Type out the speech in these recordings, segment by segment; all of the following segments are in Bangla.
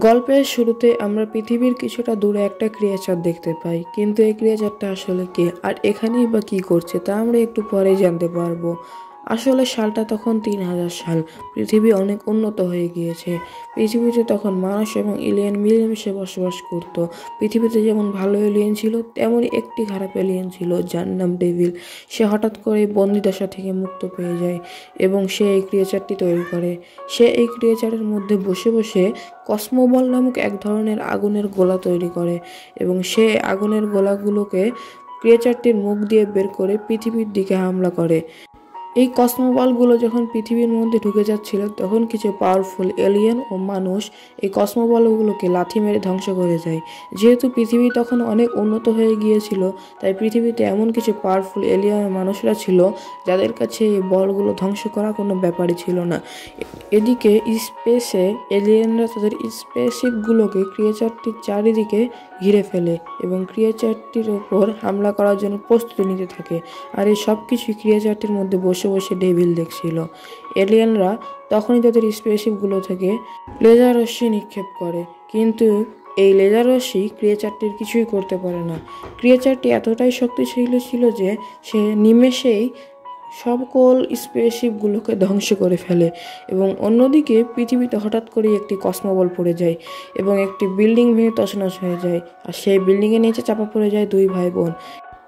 গল্পের শুরুতে আমরা পৃথিবীর কিছুটা দূরে একটা ক্রিয়েচার দেখতে পাই, কিন্তু এই ক্রিয়েচারটা আসলে কে আর এখানেই বা কী করছে তা আমরা একটু পরেই জানতে পারবো। আসলে সালটা তখন 3000 সাল। পৃথিবী অনেক উন্নত হয়ে গিয়েছে। পৃথিবীতে তখন মানুষ এবং এলিয়েন মিলেমিশে বসবাস করত। পৃথিবীতে যেমন ভালো এলিয়েন ছিল, তেমনই একটি খারাপ এলিয়েন ছিল যার নাম ডেভিল। সে হঠাৎ করে বন্দিদশা থেকে মুক্ত পেয়ে যায় এবং সে এই ক্রিয়েচারটি তৈরি করে। সে এই ক্রিয়েচারের মধ্যে বসে বসে কসমোবল নামক এক ধরনের আগুনের গোলা তৈরি করে এবং সে আগুনের গোলাগুলোকে ক্রিয়েচারটির মুখ দিয়ে বের করে পৃথিবীর দিকে হামলা করে। এই কসমোবলগুলো যখন পৃথিবীর মধ্যে ঢুকে যাচ্ছিল, তখন কিছু পাওয়ারফুল এলিয়েন ও মানুষ এই কসমোবলগুলোকে লাথি মেরে ধ্বংস করে যায়। যেহেতু পৃথিবী তখন অনেক উন্নত হয়ে গিয়েছিল, তাই পৃথিবীতে এমন কিছু পাওয়ারফুল এলিয়েন মানুষরা ছিল যাদের কাছে এই বলগুলো ধ্বংস করা কোনো ব্যাপারই ছিল না। এদিকে স্পেসে এলিয়েনরা তাদের স্পেসশিপগুলোকে ক্রিয়েচারটির চারিদিকে ঘিরে ফেলে এবং ক্রিয়েচারটির ওপর হামলা করার জন্য প্রস্তুতি নিতে থাকে। আর এই সব কিছুই ক্রিয়েচারটির মধ্যে বসে বসে ডেভিল দেখছিল। এলিয়েনরা তখনই তাদের স্পেসশিপগুলো থেকে লেজার রশ্মি নিক্ষেপ করে, কিন্তু এই লেজার রশ্মি ক্রিয়েচারটির কিছুই করতে পারে না। ক্রিয়েচারটি এতটাই শক্তিশালী ছিল যে সে নিমেষেই সকল স্পেসশিপগুলোকে ধ্বংস করে ফেলে এবং অন্যদিকে পৃথিবীতে হঠাৎ করেই একটি কসমোবল পড়ে যায় এবং একটি বিল্ডিং ভেঙে তছনছ হয়ে যায়, আর সেই বিল্ডিংয়ের নিচে চাপা পড়ে যায় দুই ভাই বোন।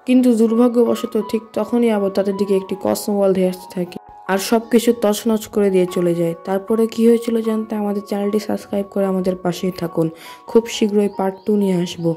কিন্তু দুর্ভাগ্যবশত ঠিক তখনই আবার তাদের দিকে একটি কসমোবল ধেয়ে আসতে থাকে আর সব কিছু তছনছ করে দিয়ে চলে যায়। তারপরে কি হয়েছিল জানতে আমাদের চ্যানেলটি সাবস্ক্রাইব করে আমাদের পাশেই থাকুন। খুব শীঘ্রই পার্ট 2 নিয়ে আসবো।